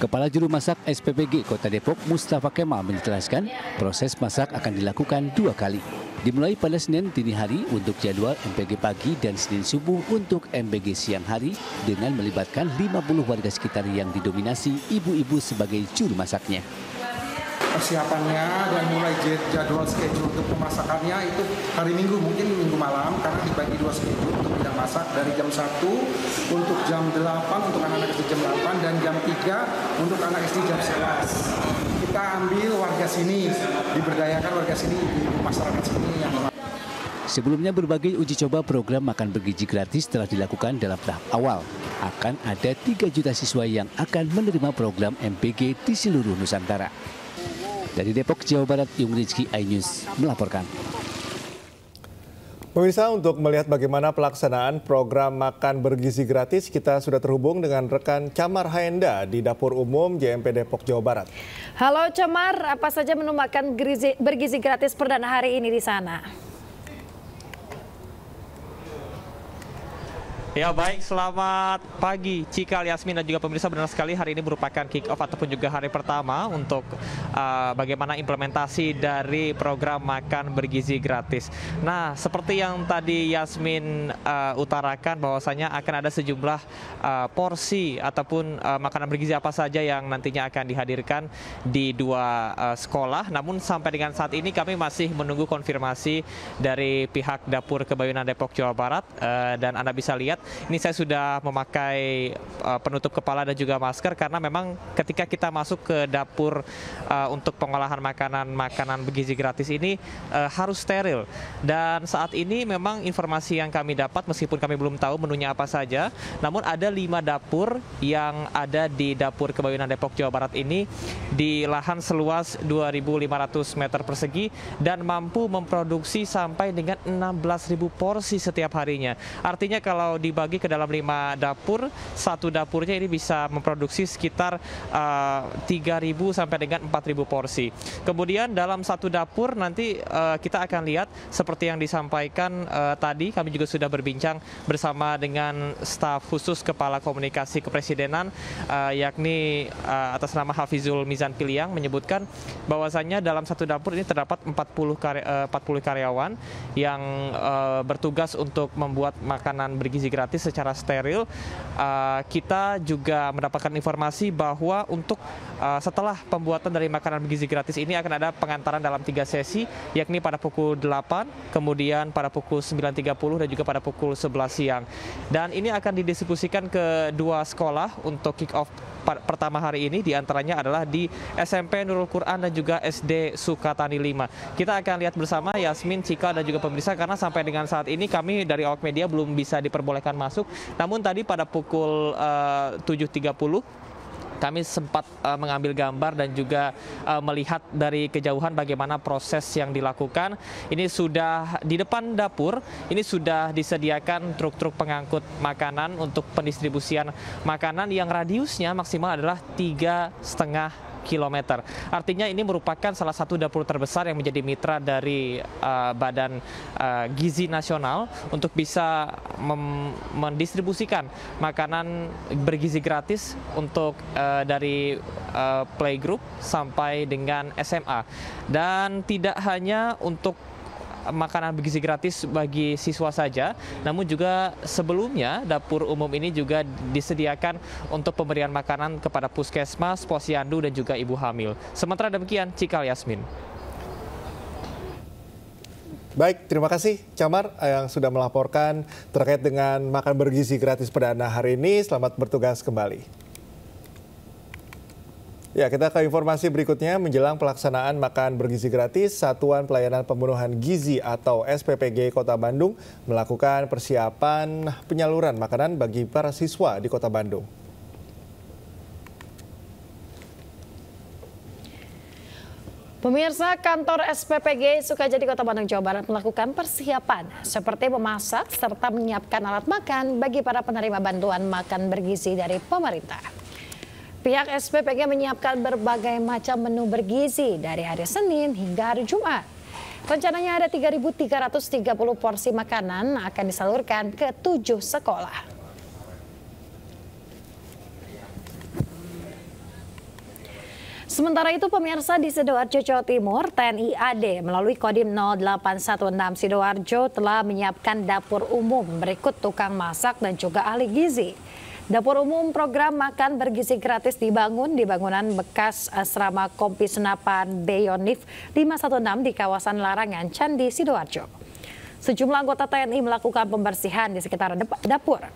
Kepala Juru Masak SPPG Kota Depok, Mustafa Kemal, menjelaskan proses masak akan dilakukan 2 kali. Dimulai pada Senin dini hari untuk jadwal MBG pagi dan Senin subuh untuk MBG siang hari dengan melibatkan 50 warga sekitar yang didominasi ibu-ibu sebagai juru masaknya. Persiapannya dan mulai jadwal schedule untuk pemasakannya itu hari Minggu, mungkin Minggu malam, karena dibagi 2 schedule untuk bidang masak, dari jam 1 untuk jam 8 untuk anak-anak SD jam 8 dan jam 3 untuk anak SD jam 11. Kita ambil warga sini, diberdayakan warga sini, masyarakat sini yang Sebelumnya berbagai uji coba program makan bergizi gratis telah dilakukan dalam tahap awal. Akan ada 3 juta siswa yang akan menerima program MBG di seluruh Nusantara. Dari Depok, Jawa Barat, Yung Rizky, iNews melaporkan. Pemirsa, untuk melihat bagaimana pelaksanaan program makan bergizi gratis, kita sudah terhubung dengan rekan Camar Haenda di Dapur Umum JMP Depok, Jawa Barat. Halo Camar, apa saja menu makan bergizi gratis perdana hari ini di sana? Ya baik, selamat pagi Cikal, Yasmin dan juga pemirsa. Benar sekali, hari ini merupakan kick off ataupun juga hari pertama untuk bagaimana implementasi dari program makan bergizi gratis. Nah, seperti yang tadi Yasmin utarakan, bahwasanya akan ada sejumlah porsi ataupun makanan bergizi apa saja yang nantinya akan dihadirkan di 2 sekolah. Namun sampai dengan saat ini kami masih menunggu konfirmasi dari pihak Dapur Kebayunan Depok, Jawa Barat, dan Anda bisa lihat ini saya sudah memakai penutup kepala dan juga masker karena memang ketika kita masuk ke dapur untuk pengolahan makanan bergizi gratis ini harus steril. Dan saat ini memang informasi yang kami dapat, meskipun kami belum tahu menunya apa saja, namun ada 5 dapur yang ada di Dapur Kebayunan Depok, Jawa Barat ini di lahan seluas 2.500 meter persegi dan mampu memproduksi sampai dengan 16.000 porsi setiap harinya. Artinya kalau di dibagi ke dalam 5 dapur. Satu dapurnya ini bisa memproduksi sekitar 3.000 sampai dengan 4.000 porsi. Kemudian dalam satu dapur nanti kita akan lihat seperti yang disampaikan tadi, kami juga sudah berbincang bersama dengan staf khusus Kepala Komunikasi Kepresidenan, yakni atas nama Hafizul Mizan Piliang, menyebutkan bahwasannya dalam satu dapur ini terdapat 40 karyawan yang bertugas untuk membuat makanan bergizi gratis secara steril. Kita juga mendapatkan informasi bahwa untuk setelah pembuatan dari makanan bergizi gratis ini akan ada pengantaran dalam 3 sesi, yakni pada pukul 8, kemudian pada pukul 9.30 dan juga pada pukul 11 siang. Dan ini akan didistribusikan ke 2 sekolah untuk kick off pertama hari ini, diantaranya adalah di SMP Nurul Quran dan juga SD Sukatani 5. Kita akan lihat bersama Yasmin, Cika dan juga pemirsa, karena sampai dengan saat ini kami dari awak media belum bisa diperbolehkan masuk. Namun tadi pada pukul 7.30 kami sempat mengambil gambar dan juga melihat dari kejauhan bagaimana proses yang dilakukan. Ini sudah di depan dapur, ini sudah disediakan truk-truk pengangkut makanan untuk pendistribusian makanan yang radiusnya maksimal adalah 3,5 km. Artinya ini merupakan salah satu dapur terbesar yang menjadi mitra dari Badan Gizi Nasional untuk bisa mendistribusikan makanan bergizi gratis untuk dari playgroup sampai dengan SMA. Dan tidak hanya untuk makanan bergizi gratis bagi siswa saja, namun juga sebelumnya dapur umum ini juga disediakan untuk pemberian makanan kepada puskesmas, posyandu dan juga ibu hamil. Sementara demikian, Cikal, Yasmin. Baik, terima kasih Camar yang sudah melaporkan terkait dengan makan bergizi gratis perdana hari ini. Selamat bertugas kembali. Ya, kita ke informasi berikutnya. Menjelang pelaksanaan makan bergizi gratis, Satuan Pelayanan Pemenuhan Gizi atau SPPG Kota Bandung melakukan persiapan penyaluran makanan bagi para siswa di Kota Bandung. Pemirsa, kantor SPPG Sukajadi Kota Bandung, Jawa Barat melakukan persiapan seperti memasak serta menyiapkan alat makan bagi para penerima bantuan makan bergizi dari pemerintah. Pihak SPPG menyiapkan berbagai macam menu bergizi dari hari Senin hingga hari Jumat. Rencananya ada 3.330 porsi makanan akan disalurkan ke 7 sekolah. Sementara itu, pemirsa, di Sidoarjo, Jawa Timur, TNI AD melalui Kodim 0816 Sidoarjo telah menyiapkan dapur umum berikut tukang masak dan juga ahli gizi. Dapur umum program makan bergizi gratis dibangun di bangunan bekas asrama Kompi Senapan Beyonif 516 di kawasan Larangan, Candi, Sidoarjo. Sejumlah anggota TNI melakukan pembersihan di sekitar dapur.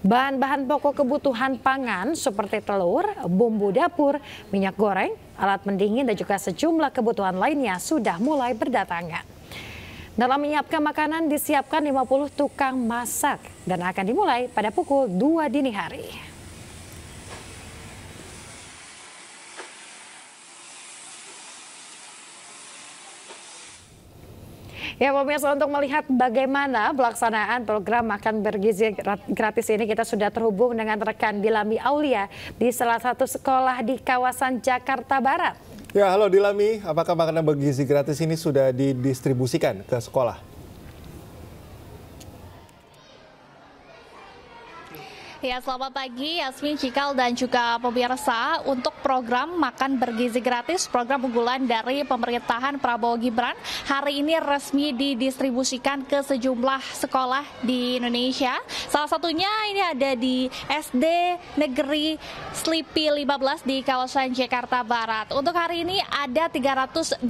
Bahan-bahan pokok kebutuhan pangan seperti telur, bumbu dapur, minyak goreng, alat pendingin dan juga sejumlah kebutuhan lainnya sudah mulai berdatangan. Dalam menyiapkan makanan disiapkan 50 tukang masak dan akan dimulai pada pukul 2 dini hari. Ya pemirsa, untuk melihat bagaimana pelaksanaan program makan bergizi gratis ini, kita sudah terhubung dengan rekan Dilami Aulia di salah satu sekolah di kawasan Jakarta Barat. Ya, halo Dilami, apakah makanan bergizi gratis ini sudah didistribusikan ke sekolah? Ya, selamat pagi Yasmin, Cikal dan juga pemirsa. Untuk program makan bergizi gratis, program unggulan dari pemerintahan Prabowo Gibran, hari ini resmi didistribusikan ke sejumlah sekolah di Indonesia. Salah satunya ini ada di SD Negeri Slipi 15 di kawasan Jakarta Barat. Untuk hari ini ada 380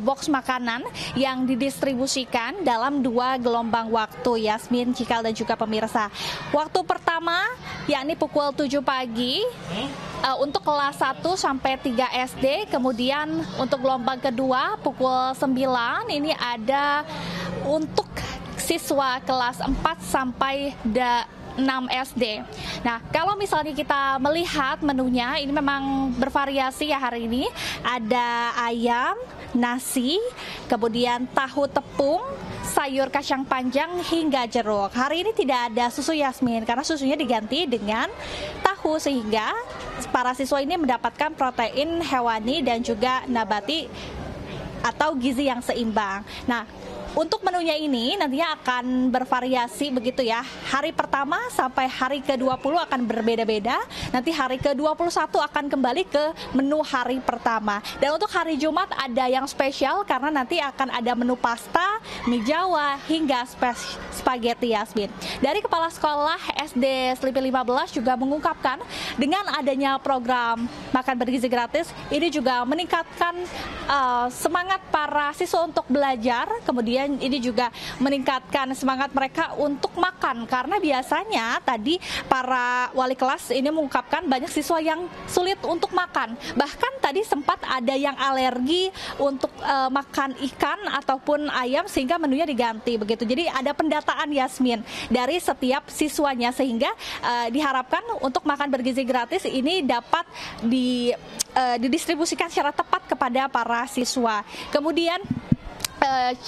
box makanan yang didistribusikan dalam 2 gelombang waktu, Yasmin, Cikal dan juga pemirsa. Waktu pertama yakni pukul 7 pagi untuk kelas 1 sampai 3 SD, kemudian untuk gelombang kedua pukul 9 ini ada untuk siswa kelas 4 sampai 6 SD. Nah, kalau misalnya kita melihat menunya, ini memang bervariasi ya hari ini. Ada ayam, nasi, kemudian tahu tepung, sayur kacang panjang hingga jeruk. Hari ini tidak ada susu Yasmin karena susunya diganti dengan tahu sehingga para siswa ini mendapatkan protein hewani dan juga nabati atau gizi yang seimbang. Nah, untuk menunya ini nantinya akan bervariasi begitu ya. Hari pertama sampai hari ke-20 akan berbeda-beda. Nanti hari ke-21 akan kembali ke menu hari pertama. Dan untuk hari Jumat ada yang spesial karena nanti akan ada menu pasta, mie Jawa hingga spaghetti Yasmin. Dari Kepala Sekolah SD Selipi 15 juga mengungkapkan dengan adanya program makan bergizi gratis ini juga meningkatkan semangat para siswa untuk belajar, kemudian ini juga meningkatkan semangat mereka untuk makan karena biasanya tadi para wali kelas ini mengungkapkan banyak siswa yang sulit untuk makan, bahkan tadi sempat ada yang alergi untuk makan ikan ataupun ayam sehingga menunya diganti begitu. Jadi ada pendataan Yasmin dari setiap siswanya sehingga diharapkan untuk makan bergizi gratis ini dapat didistribusikan secara tepat kepada para siswa. Kemudian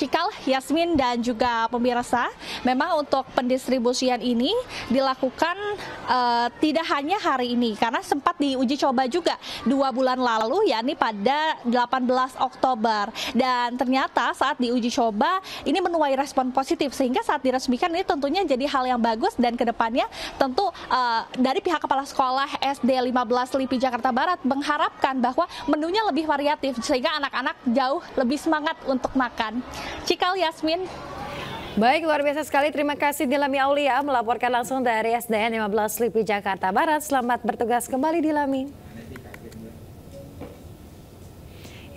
Cikal, Yasmin dan juga pemirsa, memang untuk pendistribusian ini dilakukan tidak hanya hari ini karena sempat diuji coba juga 2 bulan lalu yakni pada 18 Oktober dan ternyata saat diuji coba ini menuai respon positif sehingga saat diresmikan ini tentunya jadi hal yang bagus dan kedepannya tentu dari pihak Kepala Sekolah SD 15 Selipi Jakarta Barat mengharapkan bahwa menunya lebih variatif sehingga anak-anak jauh lebih semangat untuk makan. Cikal, Yasmin. Baik, luar biasa sekali. Terima kasih Dilami Aulia melaporkan langsung dari SDN 15 Selipi Jakarta Barat. Selamat bertugas kembali Dilami.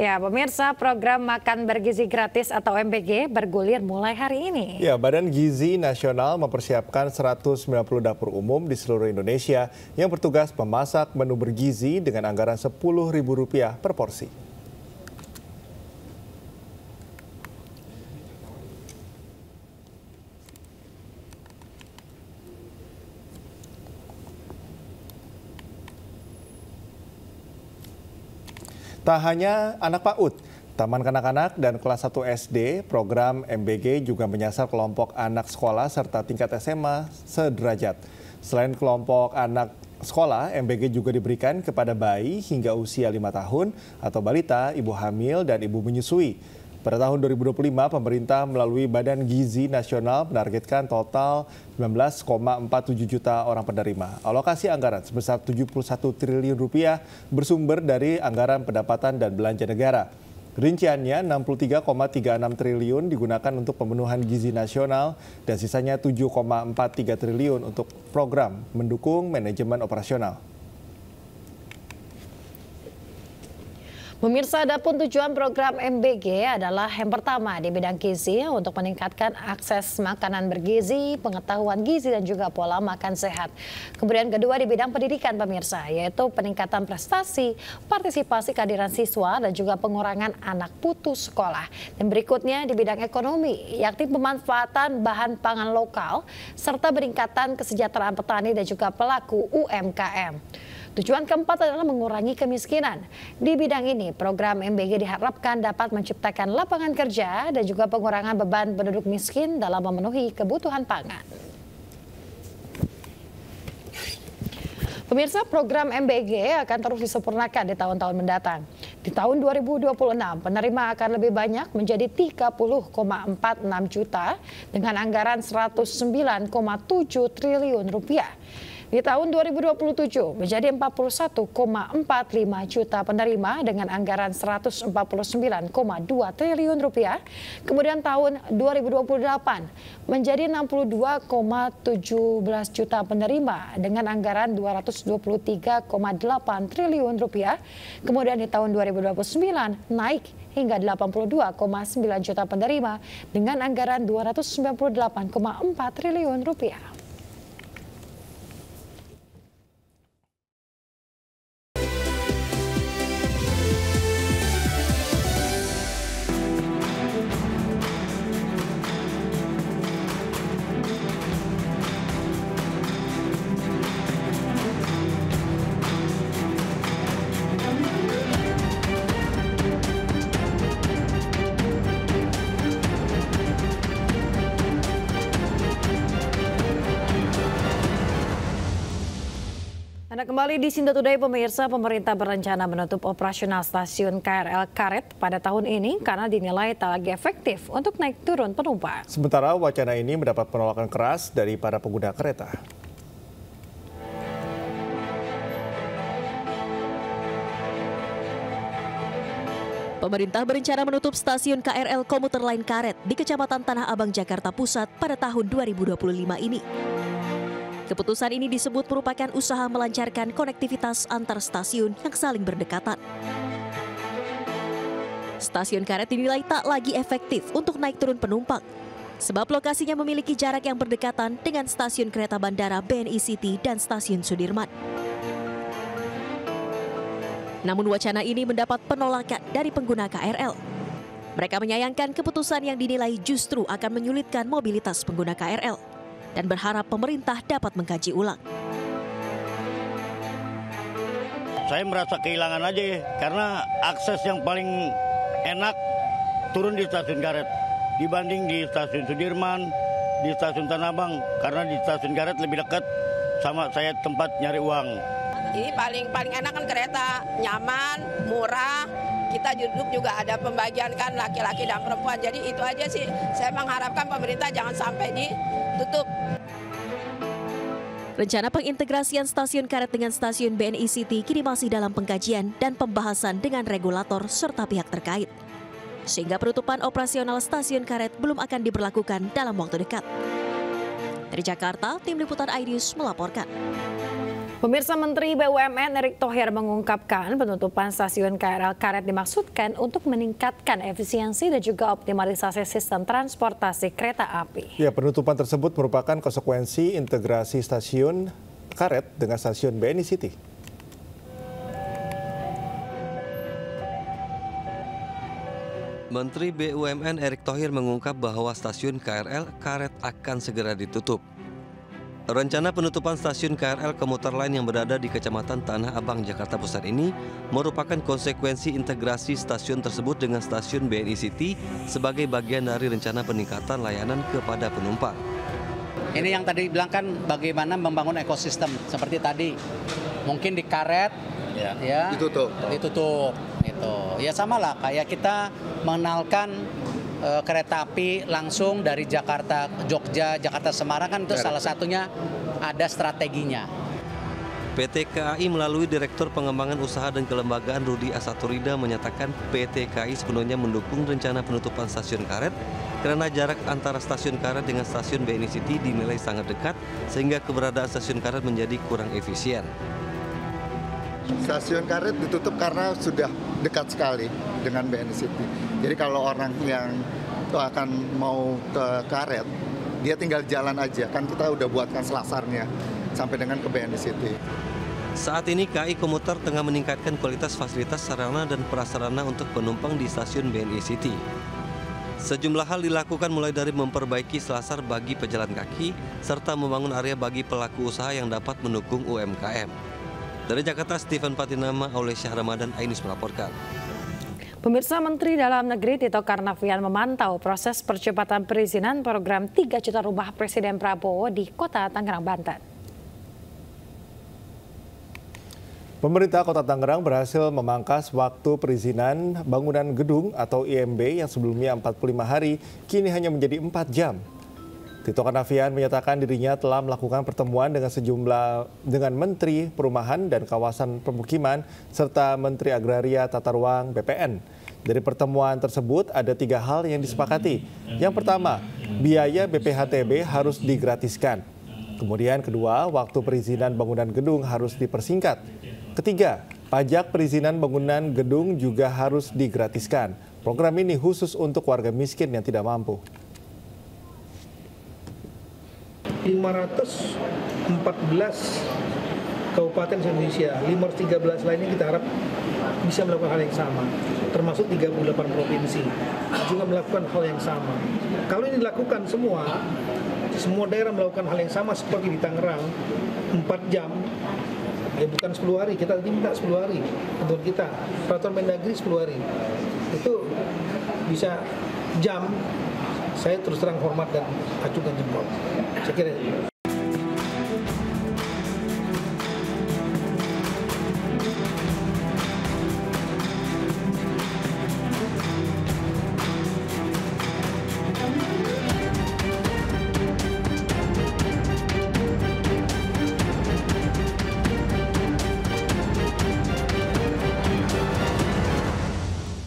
Ya, pemirsa, program makan bergizi gratis atau MBG bergulir mulai hari ini. Ya, Badan Gizi Nasional mempersiapkan 190 dapur umum di seluruh Indonesia yang bertugas memasak menu bergizi dengan anggaran Rp10.000 per porsi. Tak hanya anak PAUD, Taman Kanak-kanak dan kelas 1 SD, program MBG juga menyasar kelompok anak sekolah serta tingkat SMA sederajat. Selain kelompok anak sekolah, MBG juga diberikan kepada bayi hingga usia 5 tahun atau balita, ibu hamil, dan ibu menyusui. Pada tahun 2025, pemerintah melalui Badan Gizi Nasional menargetkan total 19,47 juta orang penerima. Alokasi anggaran sebesar Rp71 triliun bersumber dari anggaran pendapatan dan belanja negara. Rinciannya 63,36 triliun digunakan untuk pemenuhan gizi nasional dan sisanya 7,43 triliun untuk program mendukung manajemen operasional. Pemirsa, adapun tujuan program MBG adalah yang pertama di bidang gizi untuk meningkatkan akses makanan bergizi, pengetahuan gizi dan juga pola makan sehat. Kemudian kedua di bidang pendidikan pemirsa, yaitu peningkatan prestasi, partisipasi kehadiran siswa dan juga pengurangan anak putus sekolah. Dan berikutnya di bidang ekonomi, yakni pemanfaatan bahan pangan lokal serta peningkatan kesejahteraan petani dan juga pelaku UMKM. Tujuan keempat adalah mengurangi kemiskinan. Di bidang ini, program MBG diharapkan dapat menciptakan lapangan kerja dan juga pengurangan beban penduduk miskin dalam memenuhi kebutuhan pangan. Pemirsa, program MBG akan terus disempurnakan di tahun-tahun mendatang. Di tahun 2026, penerima akan lebih banyak menjadi 30,46 juta dengan anggaran 109,7 triliun rupiah. Di tahun 2027 menjadi 41,45 juta penerima dengan anggaran 149,2 triliun rupiah. Kemudian tahun 2028 menjadi 62,17 juta penerima dengan anggaran 223,8 triliun rupiah. Kemudian di tahun 2029 naik hingga 82,9 juta penerima dengan anggaran 298,4 triliun rupiah. Anda kembali di Sinta Today, pemirsa. Pemerintah berencana menutup operasional stasiun KRL Karet pada tahun ini karena dinilai tak lagi efektif untuk naik turun penumpang. Sementara wacana ini mendapat penolakan keras dari para pengguna kereta. Pemerintah berencana menutup stasiun KRL komuter lain Karet di Kecamatan Tanah Abang, Jakarta Pusat pada tahun 2025 ini. Keputusan ini disebut merupakan usaha melancarkan konektivitas antar stasiun yang saling berdekatan. Stasiun Karet dinilai tak lagi efektif untuk naik turun penumpang, sebab lokasinya memiliki jarak yang berdekatan dengan stasiun kereta bandara BNI City dan stasiun Sudirman. Namun wacana ini mendapat penolakan dari pengguna KRL. Mereka menyayangkan keputusan yang dinilai justru akan menyulitkan mobilitas pengguna KRL dan berharap pemerintah dapat mengkaji ulang. Saya merasa kehilangan aja ya, karena akses yang paling enak turun di stasiun Karet dibanding di stasiun Sudirman, di stasiun Tanah Abang, karena di stasiun Karet lebih dekat sama saya tempat nyari uang. Ini paling enak kan kereta, nyaman, murah. Kita duduk juga ada pembagian kan laki-laki dan perempuan. Jadi itu aja sih. Saya mengharapkan pemerintah jangan sampai ditutup. Rencana pengintegrasian stasiun Karet dengan stasiun BNI City kini masih dalam pengkajian dan pembahasan dengan regulator serta pihak terkait. Sehingga penutupan operasional stasiun Karet belum akan diberlakukan dalam waktu dekat. Dari Jakarta, Tim Liputan iNews melaporkan. Pemirsa, Menteri BUMN Erick Thohir mengungkapkan penutupan stasiun KRL Karet dimaksudkan untuk meningkatkan efisiensi dan juga optimalisasi sistem transportasi kereta api. Ya, penutupan tersebut merupakan konsekuensi integrasi stasiun Karet dengan stasiun BNI City. Menteri BUMN Erick Thohir mengungkap bahwa stasiun KRL Karet akan segera ditutup. Rencana penutupan stasiun KRL komuter lain yang berada di Kecamatan Tanah Abang, Jakarta Pusat ini merupakan konsekuensi integrasi stasiun tersebut dengan stasiun BNI City sebagai bagian dari rencana peningkatan layanan kepada penumpang. Ini yang tadi bilang kan bagaimana membangun ekosistem seperti tadi. Mungkin di Karet ya ditutup. Itu. Ya samalah kayak kita mengenalkan kereta api langsung dari Jakarta, Jogja, Jakarta, Semarang kan itu salah satunya ada strateginya. PT KAI melalui Direktur Pengembangan Usaha dan Kelembagaan Rudi Asaturida menyatakan PT KAI sepenuhnya mendukung rencana penutupan stasiun Karet karena jarak antara stasiun Karet dengan stasiun BNI City dinilai sangat dekat sehingga keberadaan stasiun Karet menjadi kurang efisien. Stasiun Karet ditutup karena sudah dekat sekali dengan BNI City. Jadi kalau orang yang akan mau ke Karet, dia tinggal jalan aja. Kan kita udah buatkan selasarnya sampai dengan ke BNI City. Saat ini KAI Komuter tengah meningkatkan kualitas fasilitas sarana dan prasarana untuk penumpang di stasiun BNI City. Sejumlah hal dilakukan mulai dari memperbaiki selasar bagi pejalan kaki, serta membangun area bagi pelaku usaha yang dapat mendukung UMKM. Dari Jakarta, Steven Patinama, oleh Syah Ramadan, iNews melaporkan. Pemirsa, Menteri Dalam Negeri Tito Karnavian memantau proses percepatan perizinan program 3 juta rumah Presiden Prabowo di Kota Tangerang, Banten. Pemerintah Kota Tangerang berhasil memangkas waktu perizinan bangunan gedung atau IMB yang sebelumnya 45 hari, kini hanya menjadi 4 jam. Tito Karnavian menyatakan dirinya telah melakukan pertemuan dengan Menteri Perumahan dan Kawasan Pemukiman serta Menteri Agraria Tata Ruang BPN. Dari pertemuan tersebut ada 3 hal yang disepakati. Yang pertama, biaya BPHTB harus digratiskan. Kemudian kedua, waktu perizinan bangunan gedung harus dipersingkat. Ketiga, pajak perizinan bangunan gedung juga harus digratiskan. Program ini khusus untuk warga miskin yang tidak mampu. 514 kabupaten Indonesia, 513 lainnya kita harap bisa melakukan hal yang sama, termasuk 38 provinsi juga melakukan hal yang sama. Kalau ini dilakukan semua daerah melakukan hal yang sama seperti di Tangerang, 4 jam, ya bukan 10 hari, kita minta 10 hari untuk kita, peraturan Mendagri 10 hari, itu bisa jam. Saya terus terang hormat dan acungkan jempol. Saya kira.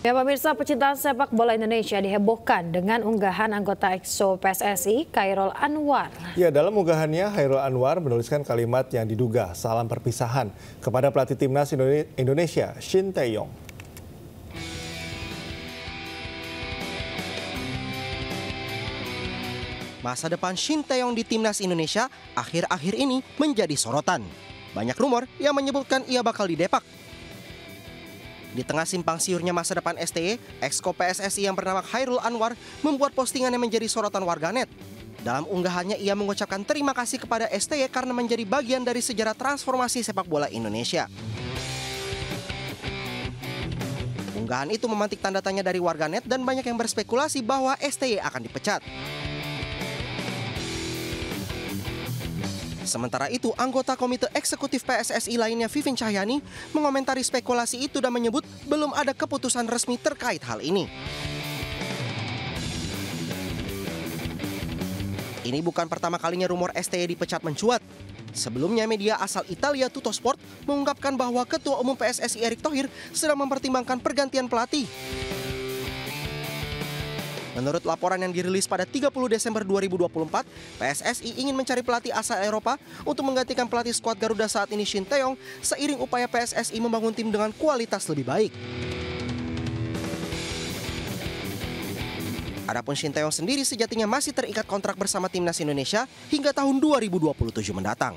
Ya pemirsa, pecinta sepak bola Indonesia dihebohkan dengan unggahan anggota EXO PSSI, Khairul Anwar. Ya, dalam unggahannya, Khairul Anwar menuliskan kalimat yang diduga salam perpisahan kepada pelatih timnas Indonesia, Shin Tae-yong. Masa depan Shin Tae-yong di timnas Indonesia akhir-akhir ini menjadi sorotan. Banyak rumor yang menyebutkan ia bakal didepak. Di tengah simpang siurnya masa depan STY, Exco PSSI yang bernama Khairul Anwar membuat postingan yang menjadi sorotan warganet. Dalam unggahannya ia mengucapkan terima kasih kepada STY karena menjadi bagian dari sejarah transformasi sepak bola Indonesia. Unggahan itu memantik tanda tanya dari warganet dan banyak yang berspekulasi bahwa STY akan dipecat. Sementara itu, anggota Komite Eksekutif PSSI lainnya Vivin Cahyani mengomentari spekulasi itu dan menyebut belum ada keputusan resmi terkait hal ini. Ini bukan pertama kalinya rumor STY dipecat mencuat. Sebelumnya media asal Italia Tuttosport mengungkapkan bahwa Ketua Umum PSSI Erick Thohir sedang mempertimbangkan pergantian pelatih. Menurut laporan yang dirilis pada 30 Desember 2024, PSSI ingin mencari pelatih asal Eropa untuk menggantikan pelatih skuad Garuda saat ini Shin Tae-yong seiring upaya PSSI membangun tim dengan kualitas lebih baik. Adapun Shin Tae-yong sendiri sejatinya masih terikat kontrak bersama timnas Indonesia hingga tahun 2027 mendatang.